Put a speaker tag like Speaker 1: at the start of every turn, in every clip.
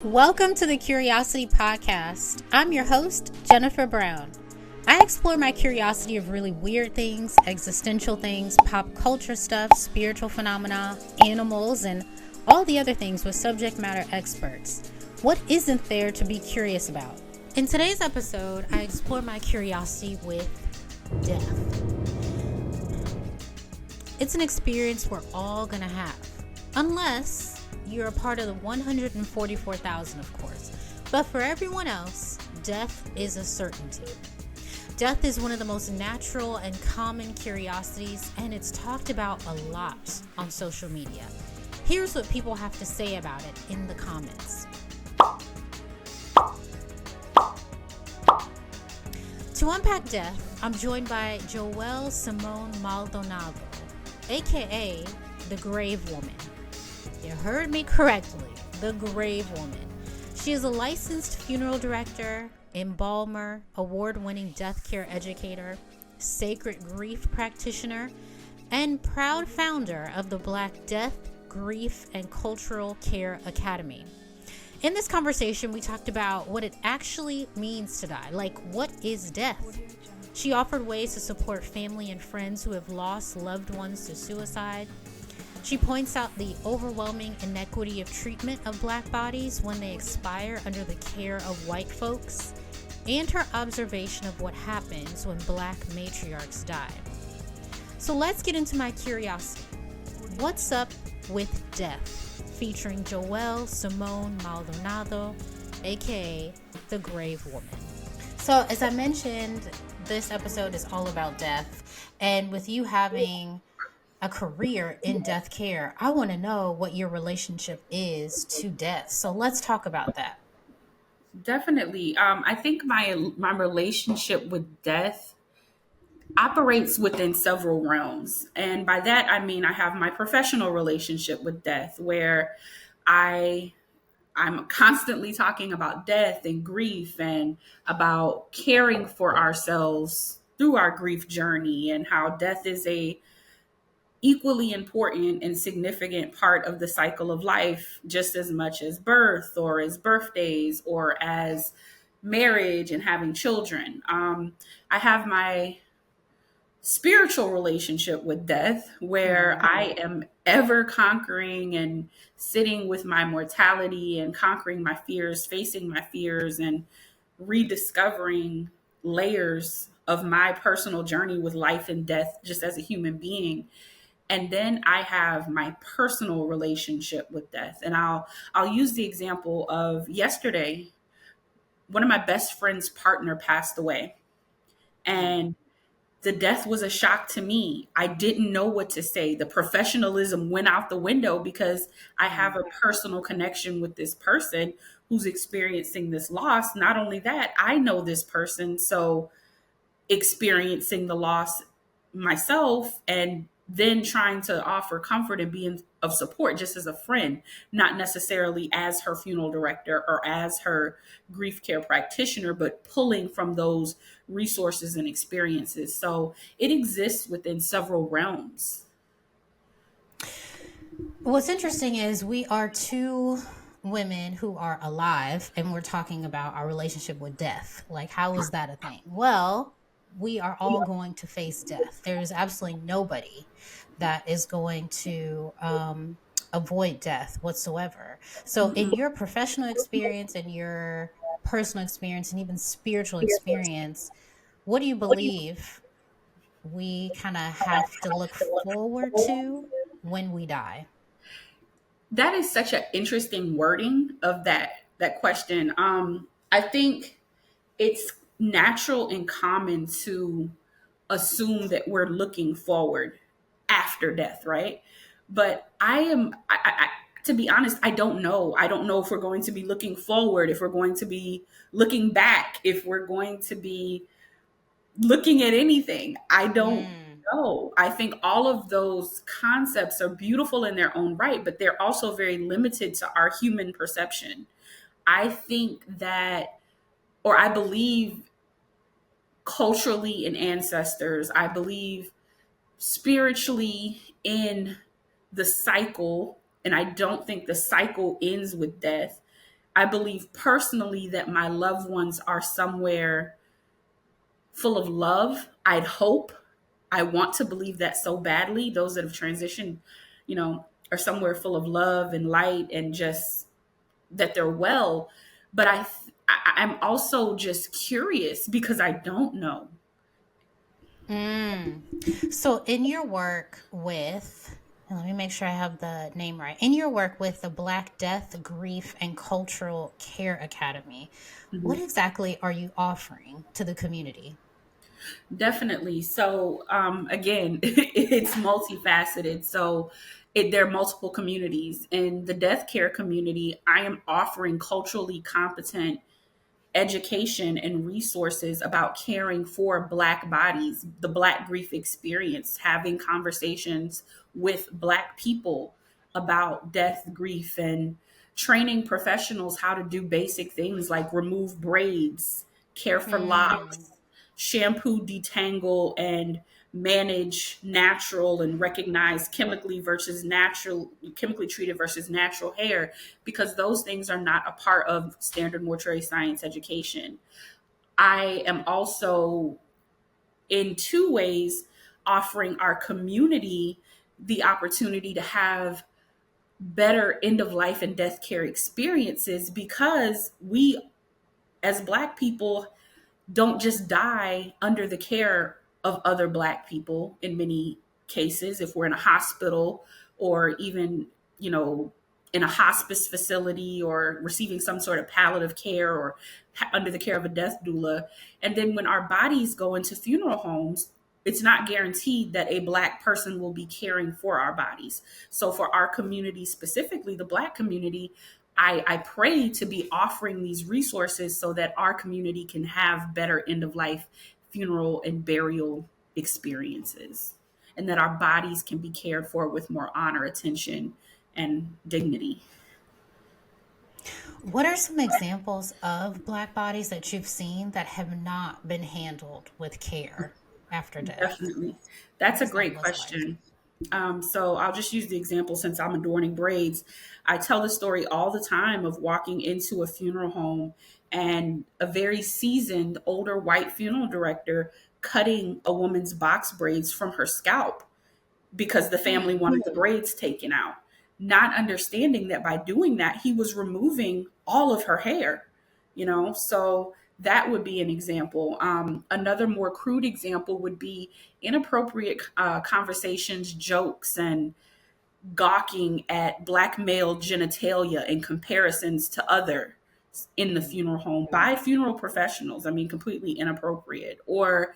Speaker 1: Welcome to the Curiosity Podcast. I'm your host, Jennifer Brown. I explore my curiosity of really weird things, existential things, pop culture stuff, spiritual phenomena, animals, and all the other things with subject matter experts. What isn't there to be curious about? In today's episode, I explore my curiosity with death. It's an experience we're all gonna have, unless you're a part of the 144,000, of course. But for everyone else, death is a certainty. Death is one of the most natural and common curiosities, and it's talked about a lot on social media. Here's what people have to say about it in the comments. To unpack death, I'm joined by Joelle Simone Maldonado, aka the Grave Woman. You heard me correctly, the Grave Woman. She is a licensed funeral director, embalmer, award-winning death care educator, sacred grief practitioner, and proud founder of the Black Death, Grief, and Cultural Care Academy. In this conversation, we talked about what it actually means to die, like what is death? She offered ways to support family and friends who have lost loved ones to suicide. She points out the overwhelming inequity of treatment of Black bodies when they expire under the care of white folks, and her observation of what happens when Black matriarchs die. So let's get into my curiosity. What's up with death? Featuring Joelle Simone Maldonado, aka the Grave Woman. So as I mentioned, this episode is all about death, and with you having a career in death care, I want to know what your relationship is to death. So let's talk about that.
Speaker 2: Definitely. I think my relationship with death operates within several realms. And by that, I mean, I have my professional relationship with death where I'm constantly talking about death and grief and about caring for ourselves through our grief journey, and how death is a equally important and significant part of the cycle of life, just as much as birth or as birthdays or as marriage and having children. I have my spiritual relationship with death where I am ever conquering and sitting with my mortality and conquering my fears, facing my fears, and rediscovering layers of my personal journey with life and death just as a human being. And then I have my personal relationship with death. And I'll use the example of yesterday. One of my best friend's partner passed away, and the death was a shock to me. I didn't know what to say. The professionalism went out the window because I have a personal connection with this person who's experiencing this loss. Not only that, I know this person, so experiencing the loss myself and then trying to offer comfort and being of support just as a friend, not necessarily as her funeral director or as her grief care practitioner, but pulling from those resources and experiences. So it exists within several realms.
Speaker 1: What's interesting is we are two women who are alive, and we're talking about our relationship with death. Like, how is that a thing? Well, we are all going to face death. There is absolutely nobody that is going to avoid death whatsoever. So in your professional experience and your personal experience and even spiritual experience, what do you believe we kind of have to look forward to when we die?
Speaker 2: That is such an interesting wording of that question. I think it's natural and common to assume that we're looking forward after death, right? But to be honest, I don't know. I don't know if we're going to be looking forward, if we're going to be looking back, if we're going to be looking at anything. I don't know. I think all of those concepts are beautiful in their own right, but they're also very limited to our human perception. I think that, or I believe culturally in ancestors, I believe spiritually in the cycle, and I don't think the cycle ends with death. I believe personally that my loved ones are somewhere full of love. I'd hope. I want to believe that so badly. Those that have transitioned, are somewhere full of love and light and just that they're well. But I'm also just curious because I don't know.
Speaker 1: So, in your work with, and let me make sure I have the name right. In your work with the Black Death, Grief, and Cultural Care Academy, what
Speaker 2: Mhm.
Speaker 1: exactly are you offering to the community?
Speaker 2: Definitely. So, again, it's multifaceted. So, there are multiple communities. In the death care community, I am offering culturally competent education and resources about caring for Black bodies, the Black grief experience, having conversations with Black people about death, grief, and training professionals how to do basic things like remove braids, care for
Speaker 1: Mm.
Speaker 2: locks, shampoo, detangle, and manage natural and recognize chemically treated versus natural hair, because those things are not a part of standard mortuary science education. I am also, in two ways, offering our community the opportunity to have better end of life and death care experiences, because we as Black people don't just die under the care of other Black people in many cases. If we're in a hospital or even, you know, in a hospice facility or receiving some sort of palliative care or under the care of a death doula. And then when our bodies go into funeral homes, it's not guaranteed that a Black person will be caring for our bodies. So for our community, specifically the Black community, I pray to be offering these resources so that our community can have better end of life funeral and burial experiences, and that our bodies can be cared for with more honor, attention, and dignity.
Speaker 1: What are some examples of Black bodies that you've seen that have not been handled with care after death?
Speaker 2: Definitely.
Speaker 1: What
Speaker 2: That's a
Speaker 1: does that
Speaker 2: great
Speaker 1: look like?
Speaker 2: question. So I'll just use the example since I'm adorning braids. I tell the story all the time of walking into a funeral home and a very seasoned older white funeral director cutting a woman's box braids from her scalp because the family
Speaker 1: Hmm.
Speaker 2: wanted the braids taken out, not understanding that by doing that, he was removing all of her hair, So that would be an example. Another more crude example would be inappropriate conversations, jokes, and gawking at Black male genitalia in comparisons to other in the funeral home by funeral professionals. I mean, completely inappropriate. Or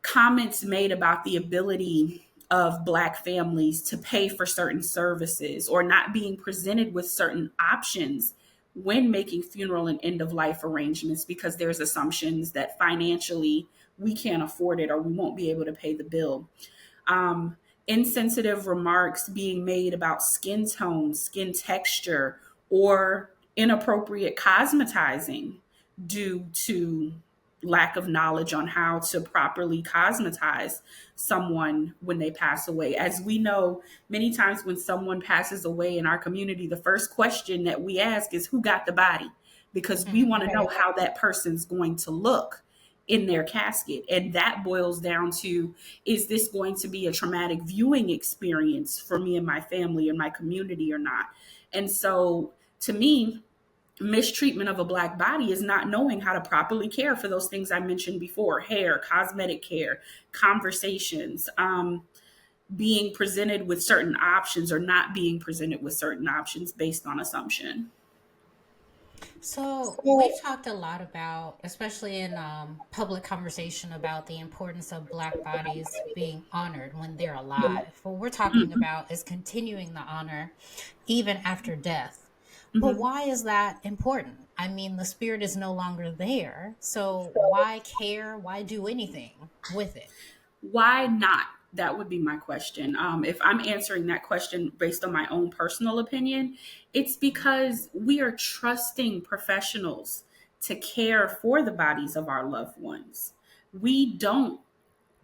Speaker 2: comments made about the ability of Black families to pay for certain services or not being presented with certain options when making funeral and end of life arrangements, because there's assumptions that financially we can't afford it or we won't be able to pay the bill. um, Insensitive remarks being made about skin tone, skin texture, or inappropriate cosmetizing due to lack of knowledge on how to properly cosmetize someone when they pass away. As we know, many times when someone passes away in our community, the first question that we ask is who got the body? Because we want to know how that person's going to look in their casket. And that boils down to, is this going to be a traumatic viewing experience for me and my family and my community or not? And so to me, mistreatment of a Black body is not knowing how to properly care for those things I mentioned before: hair, cosmetic care, conversations, being presented with certain options or not being presented with certain options based on assumption.
Speaker 1: So we've talked a lot about, especially in public conversation, about the importance of Black bodies being honored when they're alive. What we're talking
Speaker 2: Mhm,
Speaker 1: about is continuing the honor even after death. But
Speaker 2: mhm.
Speaker 1: why is that important? I mean, the spirit is no longer there. So why care? Why do anything with it?
Speaker 2: Why not? That would be my question. If I'm answering that question based on my own personal opinion, it's because we are trusting professionals to care for the bodies of our loved ones. We don't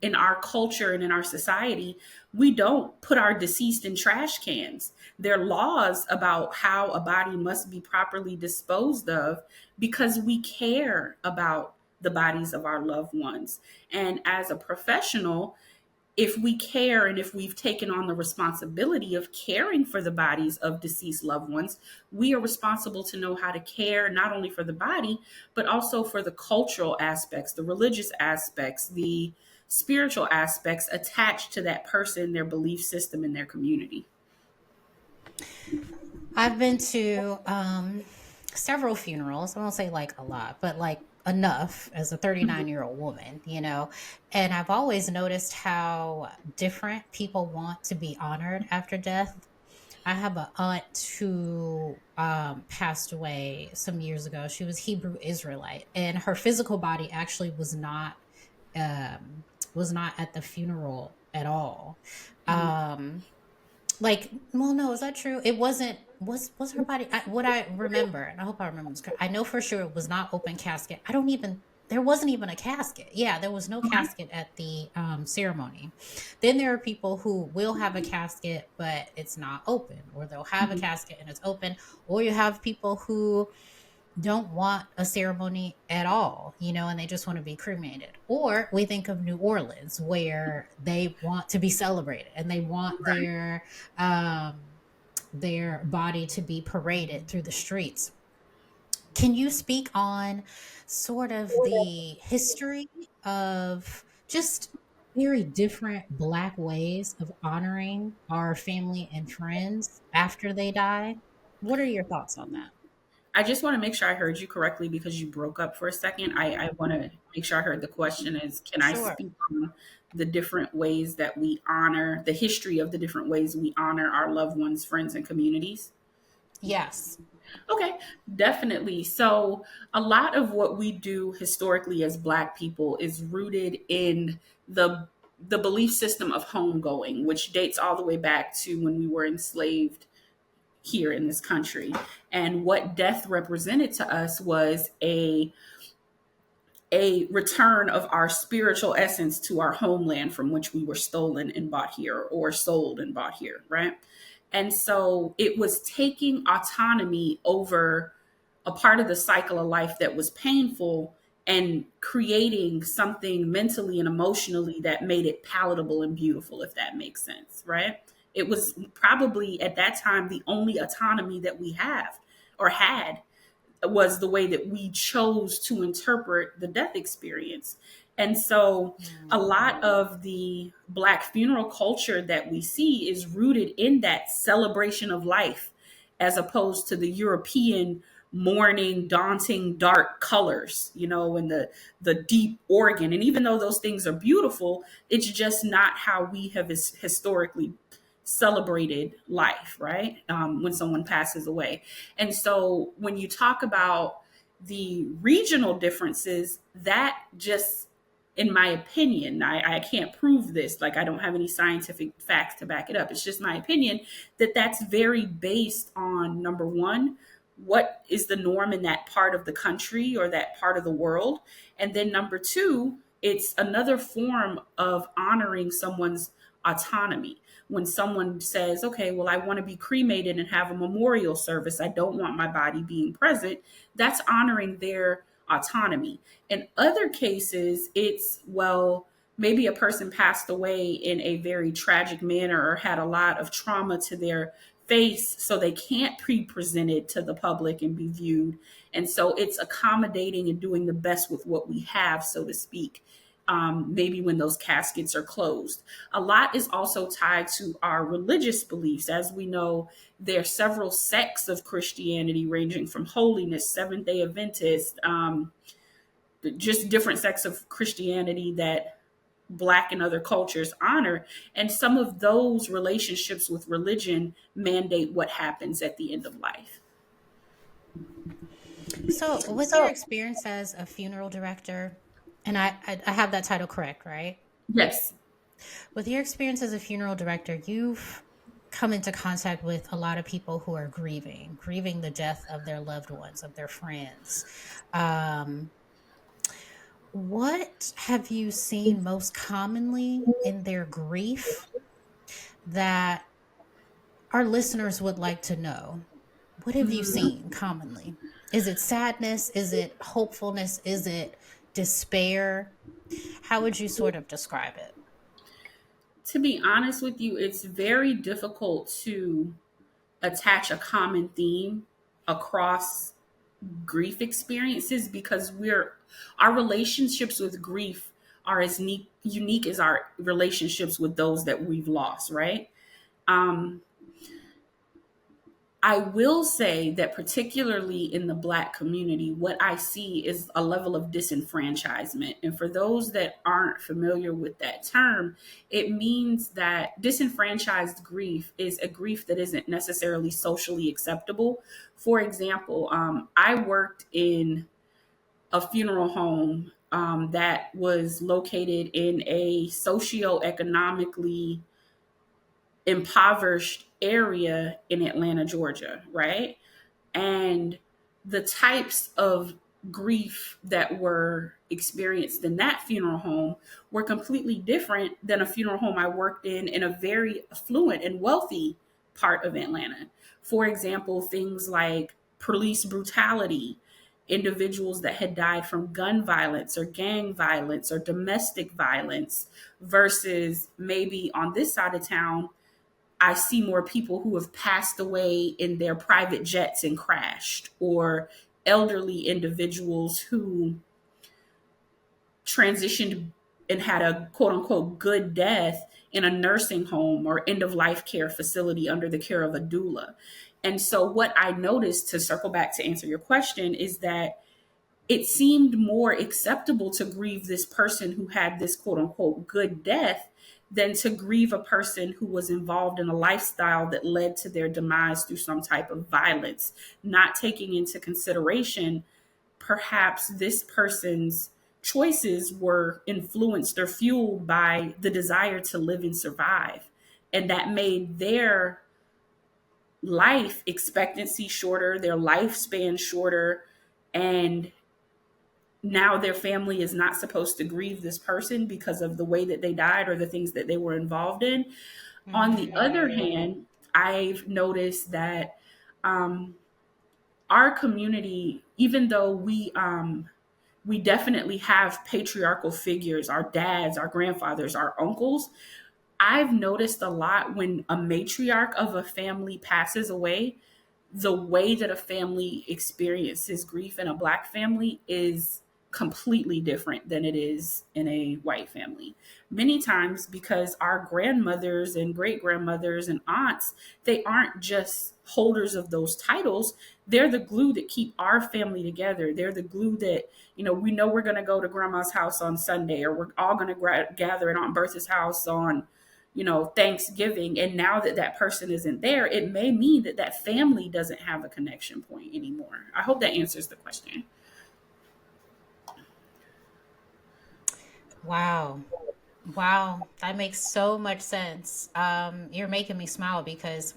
Speaker 2: in our culture and in our society, we don't put our deceased in trash cans. There are laws about how a body must be properly disposed of because we care about the bodies of our loved ones. And as a professional, if we care and if we've taken on the responsibility of caring for the bodies of deceased loved ones, we are responsible to know how to care not only for the body, but also for the cultural aspects, the religious aspects, the spiritual aspects attached to that person, their belief system, and their community.
Speaker 1: I've been to several funerals. I won't say like a lot, but like enough as a 39-year-old woman, you know. And I've always noticed how different people want to be honored after death. I have an aunt who passed away some years ago. She was Hebrew Israelite, and her physical body actually was not at the funeral at all. Um, like, well, no, is that true? It wasn't. Was her body? What I remember, and I hope I remember this correct. I know for sure it was not open casket. I don't even. There wasn't even a casket. Yeah, there was no casket at the ceremony. Then there are people who will have a casket, but it's not open, or they'll have a casket and it's open, or you have people who don't want a ceremony at all, you know, and they just want to be cremated. Or we think of New Orleans, where they want to be celebrated and they want their body to be paraded through the streets. Can you speak on sort of the history of just very different Black ways of honoring our family and friends after they die? What are your thoughts on that?
Speaker 2: I just want to make sure I heard you correctly because you broke up for a second. I want to make sure I heard the question is, can I
Speaker 1: Sure.
Speaker 2: speak on the different ways that we honor, the history of the different ways we honor our loved ones, friends, and communities?
Speaker 1: Yes.
Speaker 2: Okay, definitely. So, a lot of what we do historically as Black people is rooted in the belief system of homegoing, which dates all the way back to when we were enslaved here in this country. And what death represented to us was a return of our spiritual essence to our homeland from which we were stolen and bought here, or sold and bought here, right? And so it was taking autonomy over a part of the cycle of life that was painful and creating something mentally and emotionally that made it palatable and beautiful, if that makes sense, right? It was probably at that time the only autonomy that we have or had, was the way that we chose to interpret the death experience. And so a lot of the Black funeral culture that we see is rooted in that celebration of life, as opposed to the European mourning, daunting, dark colors, you know, and the deep organ. And even though those things are beautiful, it's just not how we have historically celebrated life, right? When someone passes away. And so when you talk about the regional differences, that just, in my opinion, I can't prove this, like I don't have any scientific facts to back it up. It's just my opinion that that's very based on, number one, what is the norm in that part of the country or that part of the world? And then number two, it's another form of honoring someone's autonomy. When someone says, okay, well, I want to be cremated and have a memorial service, I don't want my body being present, that's honoring their autonomy. In other cases, it's, well, maybe a person passed away in a very tragic manner or had a lot of trauma to their face, so they can't be presented to the public and be viewed. And so it's accommodating and doing the best with what we have, so to speak. Maybe when those caskets are closed. A lot is also tied to our religious beliefs. As we know, there are several sects of Christianity, ranging from holiness, Seventh day Adventist, just different sects of Christianity that Black and other cultures honor. And some of those relationships with religion mandate what happens at the end of life.
Speaker 1: So, with your experience as a funeral director, and I have that title correct, right?
Speaker 2: Yes.
Speaker 1: With your experience as a funeral director, you've come into contact with a lot of people who are grieving the death of their loved ones, of their friends. Um, What have you seen most commonly in their grief that our listeners would like to know? What have you seen commonly? Is it sadness? Is it hopefulness? Is it despair? How would you sort of describe it?
Speaker 2: To be honest with you, it's very difficult to attach a common theme across grief experiences because our relationships with grief are as unique as our relationships with those that we've lost, right? Um, I will say that particularly in the Black community, what I see is a level of disenfranchisement. And for those that aren't familiar with that term, it means that disenfranchised grief is a grief that isn't necessarily socially acceptable. For example, I worked in a funeral home that was located in a socioeconomically impoverished area in Atlanta, Georgia, right? And the types of grief that were experienced in that funeral home were completely different than a funeral home I worked in a very affluent and wealthy part of Atlanta. For example, things like police brutality, individuals that had died from gun violence or gang violence or domestic violence, versus maybe on this side of town, I see more people who have passed away in their private jets and crashed, or elderly individuals who transitioned and had a quote unquote good death in a nursing home or end of life care facility under the care of a doula. And so, what I noticed, to circle back to answer your question, is that it seemed more acceptable to grieve this person who had this quote unquote good death than to grieve a person who was involved in a lifestyle that led to their demise through some type of violence, not taking into consideration perhaps this person's choices were influenced or fueled by the desire to live and survive. And that made their life expectancy shorter, their lifespan shorter, and now their family is not supposed to grieve this person because of the way that they died or the things that they were involved in. On the other hand, I've noticed that um, our community, even though we definitely have patriarchal figures, our dads, our grandfathers, our uncles, I've noticed a lot when a matriarch of a family passes away, the way that a family experiences grief in a Black family is completely different than it is in a white family. Many times, because our grandmothers and great grandmothers and aunts, they aren't just holders of those titles. They're the glue that keep our family together. They're the glue that, we know we're going to go to grandma's house on Sunday, or we're all going to gather at Aunt Bertha's house on Thanksgiving. And now that that person isn't there, it may mean that that family doesn't have a connection point anymore. I hope that answers the question.
Speaker 1: Wow. Wow. That makes so much sense. You're making me smile because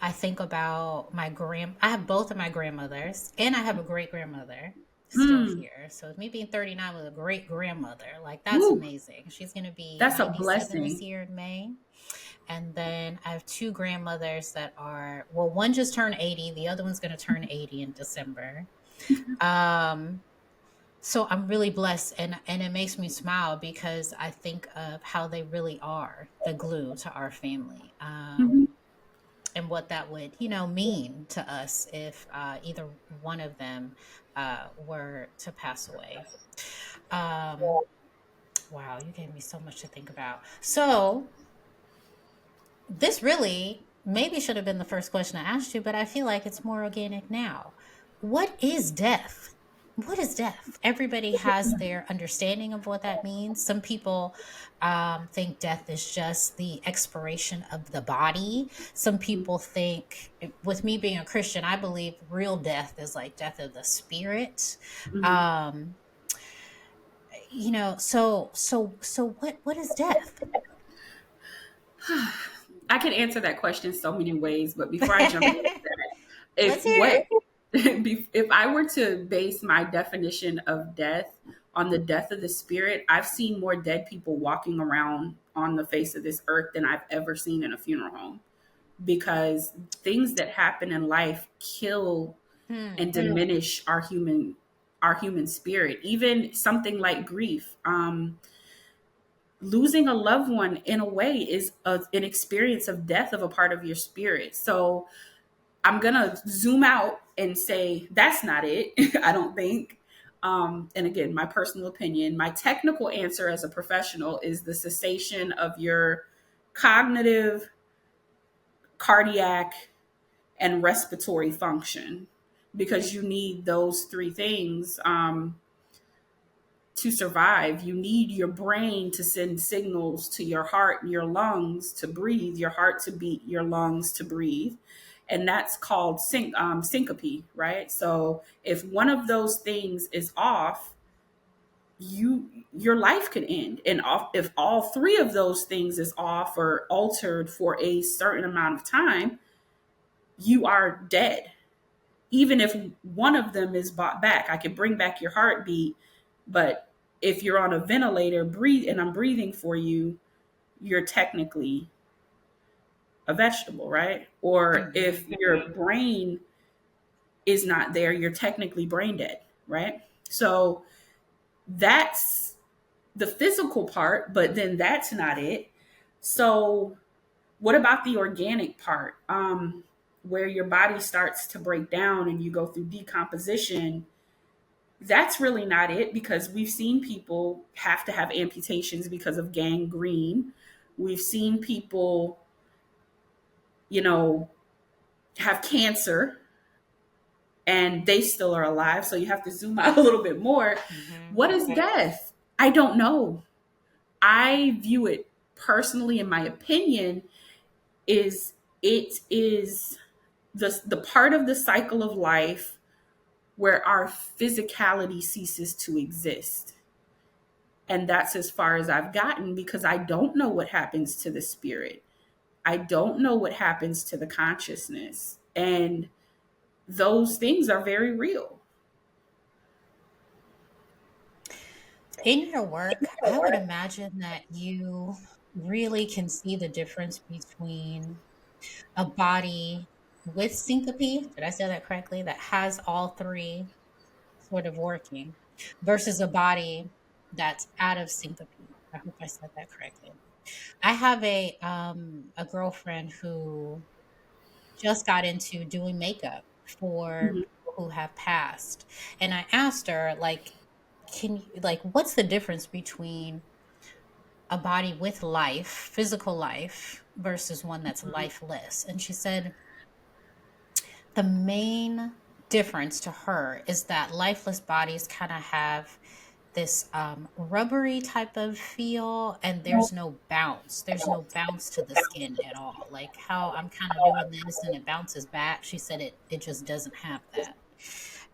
Speaker 1: I think about I have both of my grandmothers, and I have a great grandmother still
Speaker 2: Mm.
Speaker 1: here. So it's me being 39 with a great grandmother. Like, that's
Speaker 2: Woo,
Speaker 1: amazing. She's going to be
Speaker 2: that's a
Speaker 1: 97 this
Speaker 2: blessing.
Speaker 1: year in May. And then I have two grandmothers that are, well, one just turned 80. The other one's going to turn 80 in December. Um, so I'm really blessed, and it makes me smile because I think of how they really are the glue to our family.
Speaker 2: Mhm.
Speaker 1: And what that would, mean to us if either one of them were to pass away. Um, wow, you gave me so much to think about. So this really maybe should have been the first question I asked you, but I feel like it's more organic now. What is death? What is death? Everybody has their understanding of what that means. Some people think death is just the expiration of the body. Some people think, with me being a Christian, I believe real death is like death of the spirit.
Speaker 2: Mhm.
Speaker 1: Um, so what is death?
Speaker 2: I could answer that question so many ways, but before I jump into that, if
Speaker 1: Let's hear
Speaker 2: what
Speaker 1: it.
Speaker 2: if I were to base my definition of death on the death of the spirit, I've seen more dead people walking around on the face of this earth than I've ever seen in a funeral home, because things that happen in life kill and diminish our human spirit. Even something like grief, losing a loved one in a way is an experience of death of a part of your spirit. So I'm gonna zoom out and say that's not it. I don't think. And again, my personal opinion, my technical answer as a professional is the cessation of your cognitive, cardiac, and respiratory function, because you need those three things to survive. You need your brain to send signals to your heart and your lungs to breathe, your heart to beat, your lungs to breathe. And that's called syncope, right? So if one of those things is off, your life could end. And if all three of those things is off or altered for a certain amount of time, you are dead. Even if one of them is brought back, I can bring back your heartbeat, but if you're on a ventilator, breathe, and I'm breathing for you, you're technically a vegetable, right? Or if your brain is not there, you're technically brain dead, right? So that's the physical part, but then that's not it. So what about the organic part, where your body starts to break down and you go through decomposition? That's really not it, because we've seen people have to have amputations because of gangrene. We've seen people, have cancer and they still are alive. So you have to zoom out a little bit more. What is death? I don't know. I view it personally, in my opinion, is it is the part of the cycle of life where our physicality ceases to exist. And that's as far as I've gotten, because I don't know what happens to the spirit. I don't know what happens to the consciousness. And those things are very real.
Speaker 1: In your work, I would imagine that you really can see the difference between a body with syncope, did I say that correctly, that has all three sort of working, versus a body that's out of syncope. I hope I said that correctly. I have a girlfriend who just got into doing makeup for
Speaker 2: Mhm.
Speaker 1: people who have passed. And I asked her, like, what's the difference between a body with life, physical life, versus one that's lifeless? And she said the main difference to her is that lifeless bodies kind of have this rubbery type of feel, and there's no bounce. There's no bounce to the skin at all. Like how I'm kind of doing this and it bounces back. She said it just doesn't have that.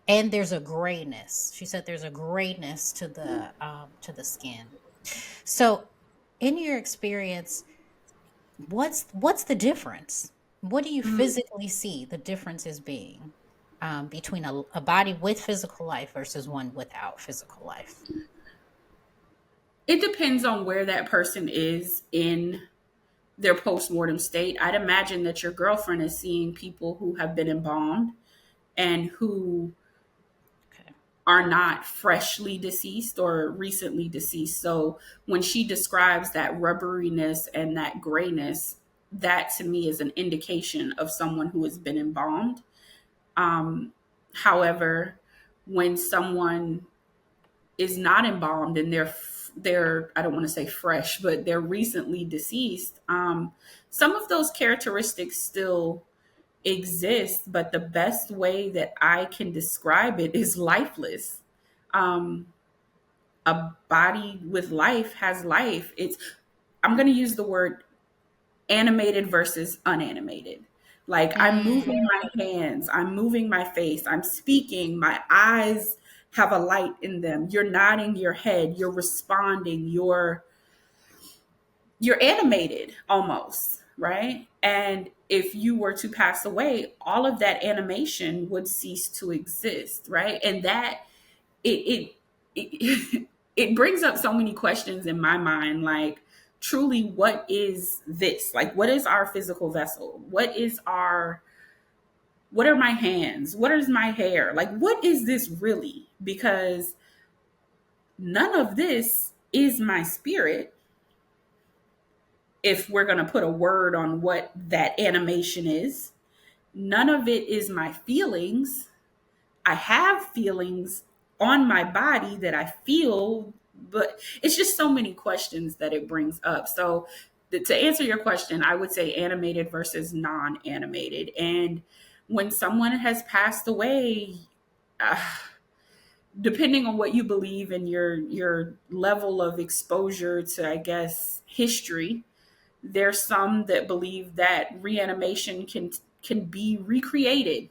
Speaker 1: And there's a grayness. She said there's a grayness to the skin. So, in your experience, what's the difference? What do you physically see the differences being between a body with physical life versus one without physical life?
Speaker 2: It depends on where that person is in their post-mortem state. I'd imagine that your girlfriend is seeing people who have been embalmed and who
Speaker 1: Okay.
Speaker 2: are not freshly deceased or recently deceased. So when she describes that rubberiness and that grayness, that to me is an indication of someone who has been embalmed. However, when someone is not embalmed and they're I don't want to say fresh, but they're recently deceased, some of those characteristics still exist, but the best way that I can describe it is lifeless. A body with life has life. I'm going to use the word animated versus unanimated. Like I'm moving my hands, I'm moving my face, I'm speaking, my eyes have a light in them. You're nodding your head, you're responding, you're animated almost, right? And if you were to pass away, all of that animation would cease to exist, right? And that it it brings up so many questions in my mind. Like, truly, what is this? Like, what is our physical vessel? What are my hands? What is my hair? Like, what is this really? Because none of this is my spirit. If we're going to put a word on what that animation is, none of it is my feelings. I have feelings on my body that I feel, but it's just so many questions that it brings up. So, to answer your question, I would say animated versus non animated. And when someone has passed away, uh, depending on what you believe and your level of exposure to, I guess, history, there's some that believe that reanimation can be recreated,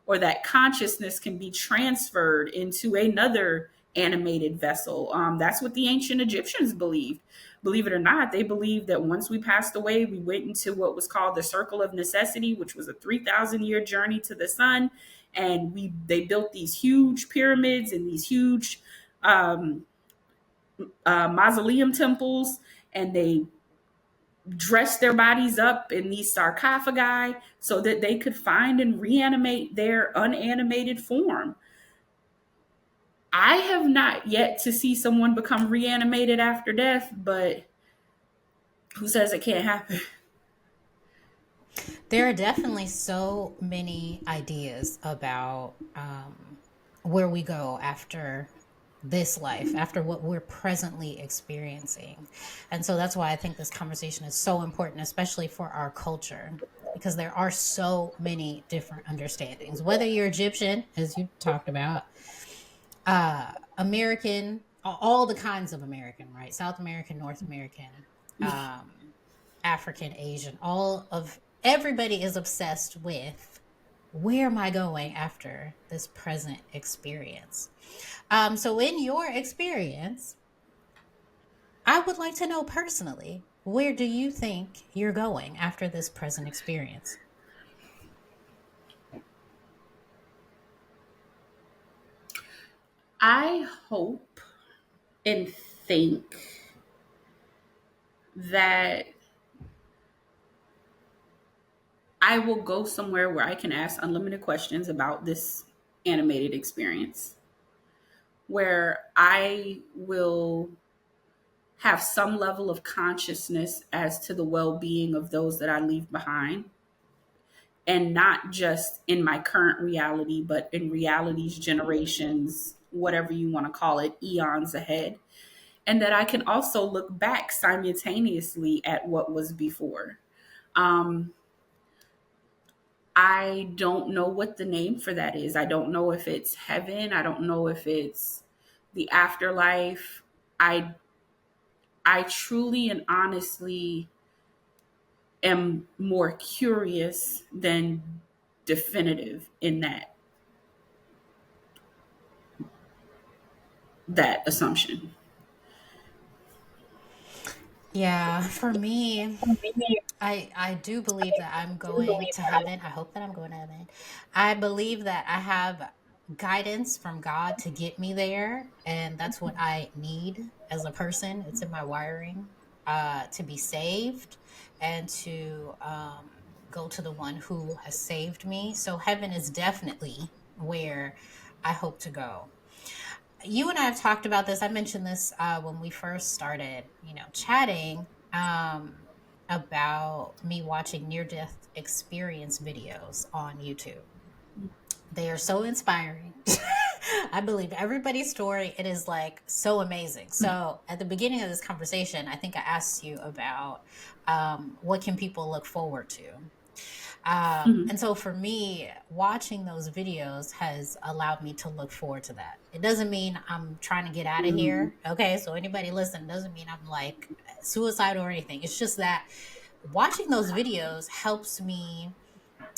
Speaker 2: or that consciousness can be transferred into another animated vessel. That's what the ancient Egyptians believed. Believe it or not, they believed that once we passed away, we went into what was called the circle of necessity, which was a 3,000-year journey to the sun. And they built these huge pyramids and these huge um, mausoleum temples, and they dressed their bodies up in these sarcophagi so that they could find and reanimate their unanimated form. I have not yet to see someone become reanimated after death, but who says it can't happen?
Speaker 1: There are definitely so many ideas about where we go after this life, after what we're presently experiencing. And so that's why I think this conversation is so important, especially for our culture, because there are so many different understandings. Whether you're Egyptian, as you talked about, American, all the kinds of American, right? South American, North American, African, Asian, everybody is obsessed with, where am I going after this present experience? So in your experience, I would like to know personally, where do you think you're going after this present experience?
Speaker 2: I hope and think that I will go somewhere where I can ask unlimited questions about this animated experience, where I will have some level of consciousness as to the well-being of those that I leave behind, and not just in my current reality, but in realities, generations, whatever you want to call it, eons ahead. And that I can also look back simultaneously at what was before. Um, I don't know what the name for that is. I don't know if it's heaven. I don't know if it's the afterlife. I truly and honestly am more curious than definitive in that assumption.
Speaker 1: Yeah, for me, I do believe that I'm going to heaven. I hope that I'm going to heaven. I believe that I have guidance from God to get me there, and that's what I need as a person. It's in my wiring, to be saved and to go to the one who has saved me. So heaven is definitely where I hope to go. You and I have talked about this. I mentioned this when we first started, chatting, about me watching near-death experience videos on YouTube. They are so inspiring. I believe everybody's story. It is like so amazing. So at the beginning of this conversation, I think I asked you about what can people look forward to.
Speaker 2: Mhm.
Speaker 1: And so for me, watching those videos has allowed me to look forward to that. It doesn't mean I'm trying to get out of
Speaker 2: Mhm.
Speaker 1: here. Okay. So anybody listen, doesn't mean I'm like suicidal or anything. It's just that watching those videos helps me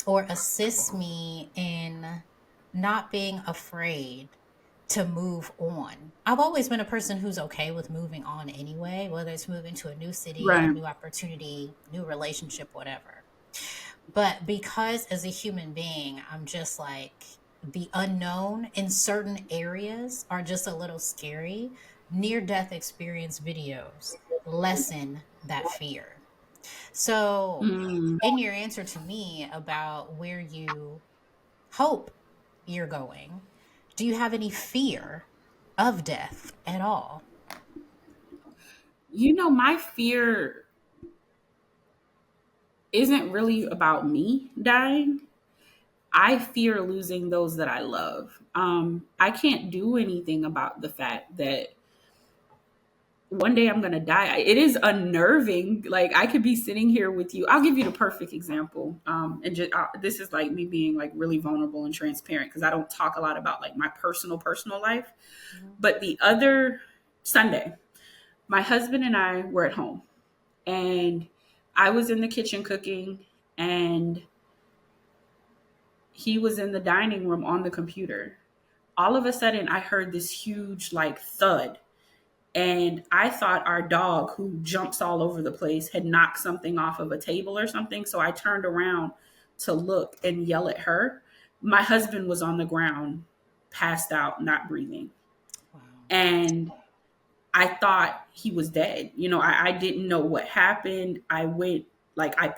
Speaker 1: or assists me in not being afraid to move on. I've always been a person who's okay with moving on anyway, whether it's moving to a new city, a
Speaker 2: Right.
Speaker 1: new opportunity, new relationship, whatever. But because as a human being, I'm just like the unknown in certain areas are just a little scary, near death experience videos lessen that fear. So,
Speaker 2: Mm.
Speaker 1: in your answer to me about where you hope you're going, do you have any fear of death at all?
Speaker 2: My fear isn't really about me dying. I fear losing those that I love. I can't do anything about the fact that one day I'm going to die. It is unnerving. Like, I could be sitting here with you. I'll give you the perfect example. And just this is like me being like really vulnerable and transparent, because I don't talk a lot about like my personal life.
Speaker 1: Mhm.
Speaker 2: But the other Sunday, my husband and I were at home, and I was in the kitchen cooking, and he was in the dining room on the computer. All of a sudden, I heard this huge like thud. And I thought our dog, who jumps all over the place, had knocked something off of a table or something. So I turned around to look and yell at her. My husband was on the ground, passed out, not breathing.
Speaker 1: Wow.
Speaker 2: And I thought he was dead. I didn't know what happened. I went like I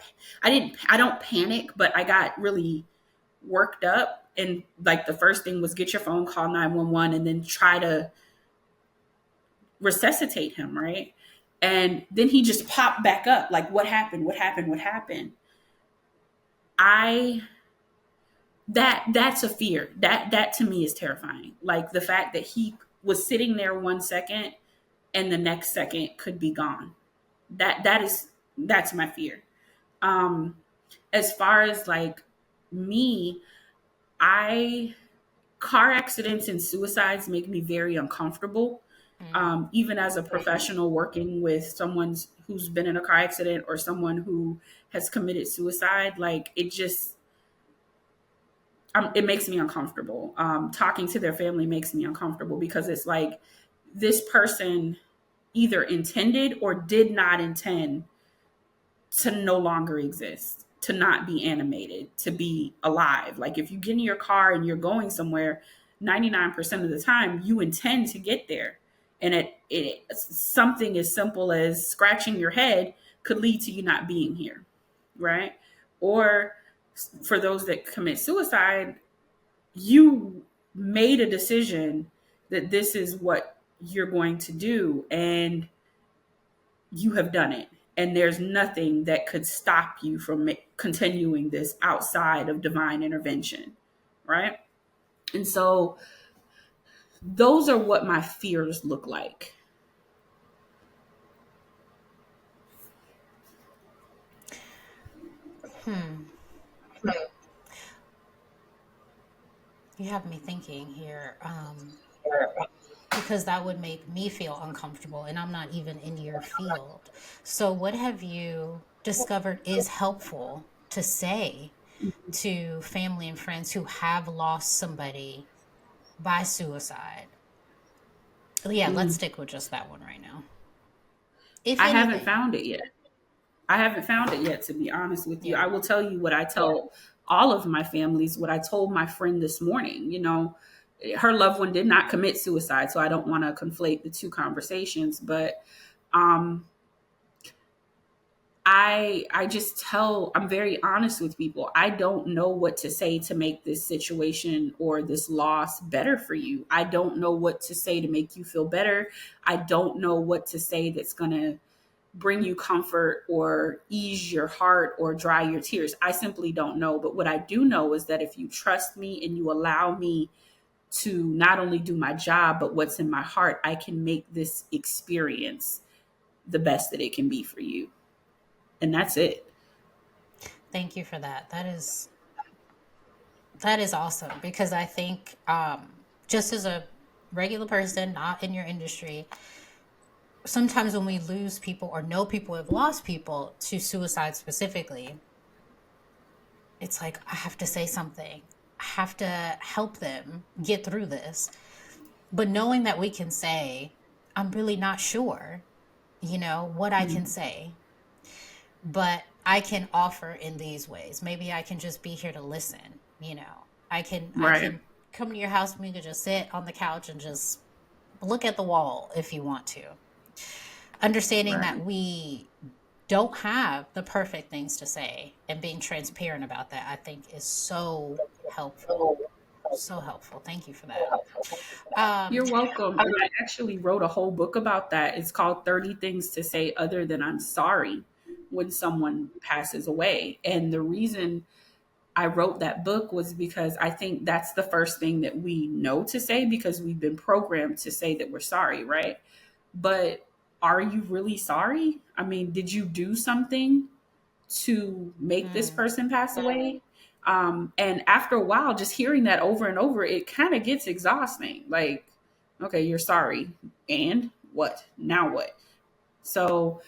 Speaker 2: don't panic, but I got really worked up. And like the first thing was get your phone, call 911, and then try to resuscitate him, right? And then he just popped back up. Like, what happened? What happened? What happened? I that's a fear. That to me is terrifying. Like the fact that he was sitting there 1 second and the next second could be gone. That's my fear. Um, as far as like me, I car accidents and suicides make me very uncomfortable.
Speaker 1: Mm.
Speaker 2: Even as a professional working with someone who's been in a car accident or someone who has committed suicide, like it makes me uncomfortable. Talking to their family makes me uncomfortable, because it's like this person either intended or did not intend to no longer exist, to not be animated, to be alive. Like if you get in your car and you're going somewhere, 99% of the time you intend to get there. And it something as simple as scratching your head could lead to you not being here, right? Or for those that commit suicide, you made a decision that this is what you're going to do, and you have done it, and there's nothing that could stop you from continuing this outside of divine intervention, right? And so those are what my fears look like.
Speaker 1: Hmm. You have me thinking here, because that would make me feel uncomfortable, and I'm not even in your field. So, what have you discovered is helpful to say to family and friends who have lost somebody by suicide? Yeah, let's
Speaker 2: Mm.
Speaker 1: stick with just that one right now. If
Speaker 2: I haven't
Speaker 1: anything.
Speaker 2: found it yet. I haven't found it yet, to be honest with you.
Speaker 1: Yeah.
Speaker 2: I will tell you what I tell all of my families, what I told my friend this morning. Her loved one did not commit suicide, so I don't want to conflate the two conversations. But um, I'm very honest with people. I don't know what to say to make this situation or this loss better for you. I don't know what to say to make you feel better. I don't know what to say that's going to bring you comfort or ease your heart or dry your tears. I simply don't know. But what I do know is that if you trust me and you allow me to not only do my job, but what's in my heart, I can make this experience the best that it can be for you. And that's it.
Speaker 1: Thank you for that. That is awesome, because I think, just as a regular person, not in your industry, sometimes when we lose people or know people have lost people to suicide specifically, it's like, I have to say something. I have to help them get through this. But knowing that we can say, I'm really not sure, what I can
Speaker 2: Mm.
Speaker 1: say, but I can offer in these ways. Maybe I can just be here to listen. I can
Speaker 2: Right.
Speaker 1: come to your house and we could just sit on the couch and just look at the wall if you want to. Understanding
Speaker 2: Right.
Speaker 1: that we don't have the perfect things to say and being transparent about that, I think is so helpful. So helpful. Thank you for that.
Speaker 2: You're
Speaker 1: Um,
Speaker 2: welcome. And I actually wrote a whole book about that. It's called 30 Things to Say Other Than I'm Sorry when someone passes away. And the reason I wrote that book was because I think that's the first thing that we know to say because we've been programmed to say that we're sorry, right? But are you really sorry? I mean, did you do something to make this
Speaker 1: mm,
Speaker 2: person pass away? And after a while, just hearing that over and over, it kind of gets exhausting. Like, okay, you're sorry. And what? Now what? So,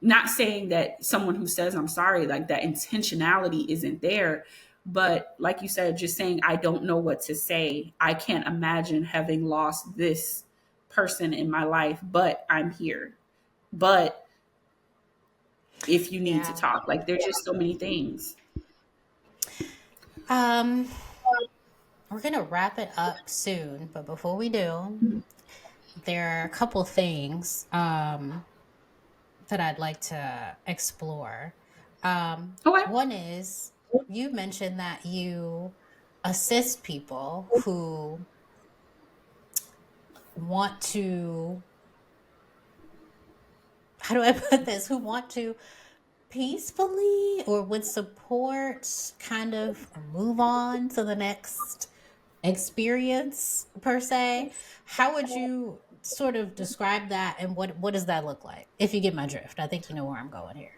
Speaker 2: not saying that someone who says I'm sorry, like that intentionality isn't there. But like you said, just saying, I don't know what to say. I can't imagine having lost this person in my life, but I'm here. But if you need to
Speaker 1: yeah.
Speaker 2: talk, like there's just so many things.
Speaker 1: Um, we're going to wrap it up soon, but before we do, there are a couple things that I'd like to explore.
Speaker 2: Okay.
Speaker 1: One is you mentioned that you assist people who want to, how do I put this, who want to peacefully or with support kind of move on to the next experience per se. How would you sort of describe that, and what does that look like, if you get my drift? I think you know where I'm going here.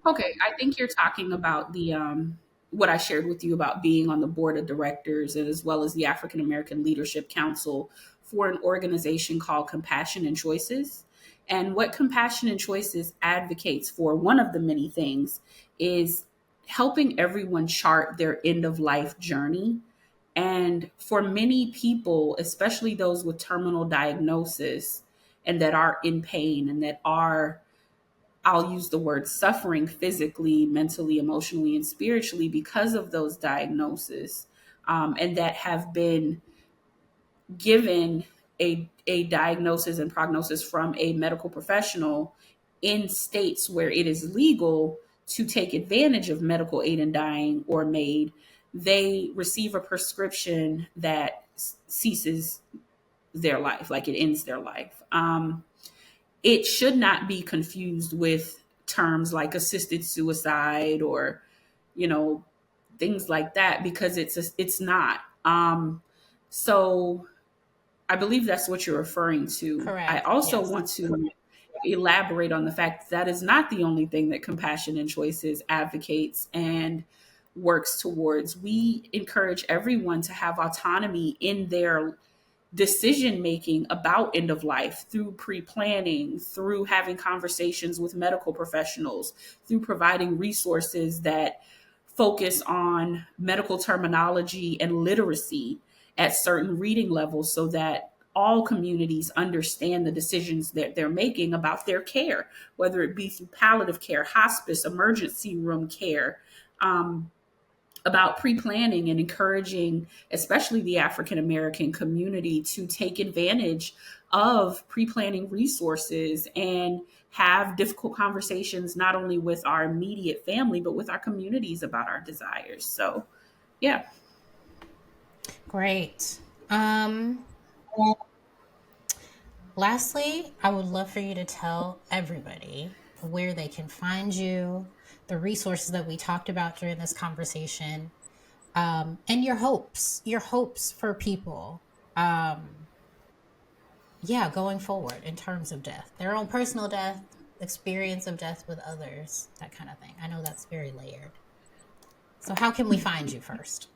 Speaker 2: Okay, I think you're talking about the what I shared with you about being on the board of directors and as well as the African American Leadership Council for an organization called Compassion and Choices. And what Compassion and Choices advocates for, one of the many things, is helping everyone chart their end of life journey. And for many people, especially those with terminal diagnosis and that are in pain and that are, I'll use the word suffering physically, mentally, emotionally, and spiritually because of those diagnoses, and that have been given a diagnosis and prognosis from a medical professional in states where it is legal to take advantage of medical aid in dying or MAID, they receive a prescription that ceases their life, like it ends their life. It should not be confused with terms like assisted suicide or, you know, things like that because it's not. So I believe that's what you're referring to. I
Speaker 1: Correct.
Speaker 2: also
Speaker 1: Yes.
Speaker 2: want to elaborate on the fact that is not the only thing that Compassion and Choices advocates and works towards. We encourage everyone to have autonomy in their decision making about end of life through pre-planning, through having conversations with medical professionals, through providing resources that focus on medical terminology and literacy at certain reading levels so that all communities understand the decisions that they're making about their care, whether it be through palliative care, hospice, emergency room care, about pre-planning and encouraging especially the African American community to take advantage of pre-planning resources and have difficult conversations not only with our immediate family but with our communities about our desires. So yeah.
Speaker 1: Great. Lastly, I would love for you to tell everybody where they can find you, the resources that we talked about during this conversation, and your hopes for people. Um, yeah, going forward in terms of death, their own personal death, experience of death with others, that kind of thing. I know that's very layered. So, how can we find you first?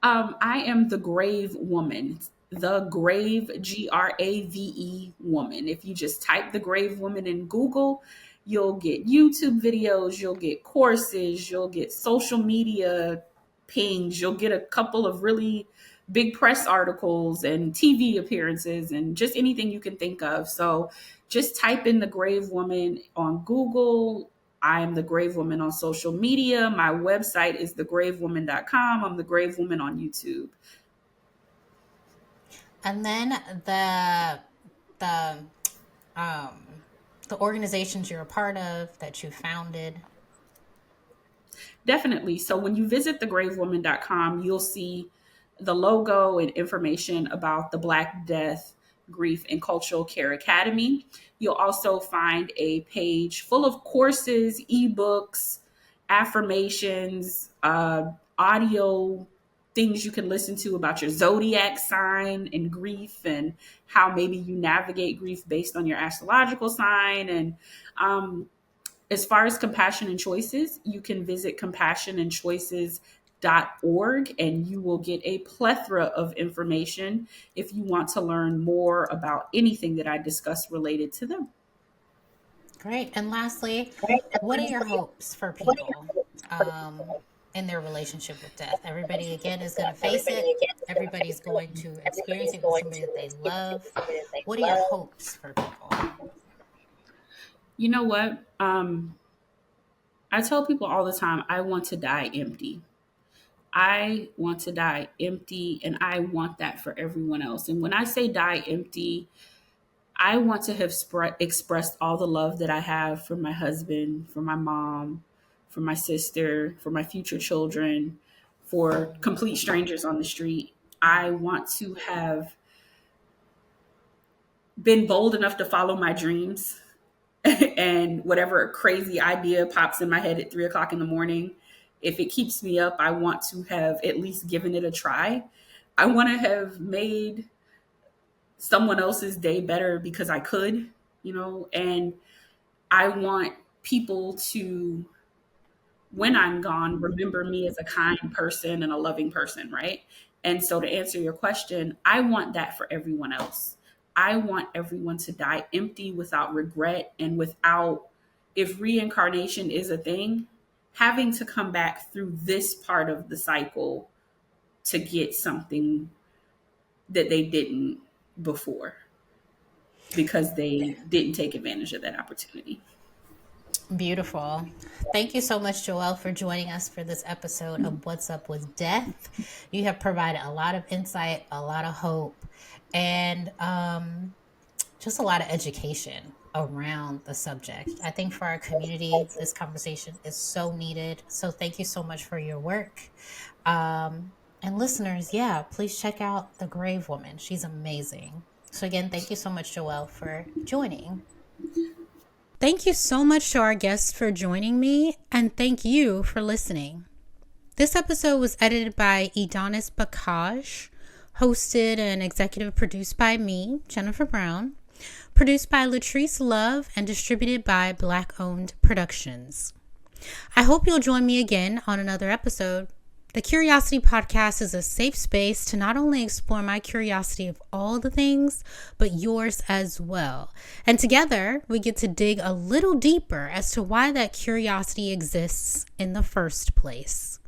Speaker 2: I am the Grave Woman. The Grave, Grave Woman. If you just type the Grave Woman in Google, you'll get YouTube videos, you'll get courses, you'll get social media pings, you'll get a couple of really big press articles and TV appearances and just anything you can think of. So just type in the Grave Woman on Google. I am the Grave Woman on social media. My website is thegravewoman.com. I'm the Grave Woman on YouTube.
Speaker 1: And then the organizations you're a part of that you founded.
Speaker 2: Definitely. So when you visit thegravewoman.com, you'll see the logo and information about the Black Death, Grief, and Cultural Care Academy. You'll also find a page full of courses, ebooks, affirmations, audio things you can listen to about your zodiac sign and grief, and how maybe you navigate grief based on your astrological sign. And as far as Compassion and Choices, you can visit compassionandchoices.org, and you will get a plethora of information if you want to learn more about anything that I discussed related to them.
Speaker 1: Great. And lastly, what are your hopes for people in their relationship with death? Everybody, again, is going to face it. Everybody's going to experience it with somebody that they love. What are your hopes for people?
Speaker 2: You know what? I tell people all the time, I want to die empty. I want to die empty, and I want that for everyone else. And when I say die empty, I want to have expressed all the love that I have for my husband, for my mom, for my sister, for my future children, for complete strangers on the street. I want to have been bold enough to follow my dreams. And whatever crazy idea pops in my head at 3:00 in the morning, if it keeps me up, I want to have at least given it a try. I want to have made someone else's day better because I could, and I want people to, when I'm gone, remember me as a kind person and a loving person, right? And so to answer your question, I want that for everyone else. I want everyone to die empty, without regret, and without, if reincarnation is a thing, having to come back through this part of the cycle to get something that they didn't before because they didn't take advantage of that opportunity.
Speaker 1: Beautiful. Thank you so much, Joelle, for joining us for this episode of What's Up with Death. You have provided a lot of insight, a lot of hope, and just a lot of education around the subject. I think for our community, this conversation is so needed. So thank you so much for your work. And listeners, please check out The Grave Woman. She's amazing. So again, thank you so much, Joelle, for joining. Thank you so much to our guests for joining me, and thank you for listening. This episode was edited by Edonis Bacaj, hosted and executive produced by me, Jennifer Brown, produced by Latrice, Lauve, and distributed by BlakOWND Productions. I hope you'll join me again on another episode. The Curiosity Podcast is a safe space to not only explore my curiosity of all the things, but yours as well. And together, we get to dig a little deeper as to why that curiosity exists in the first place.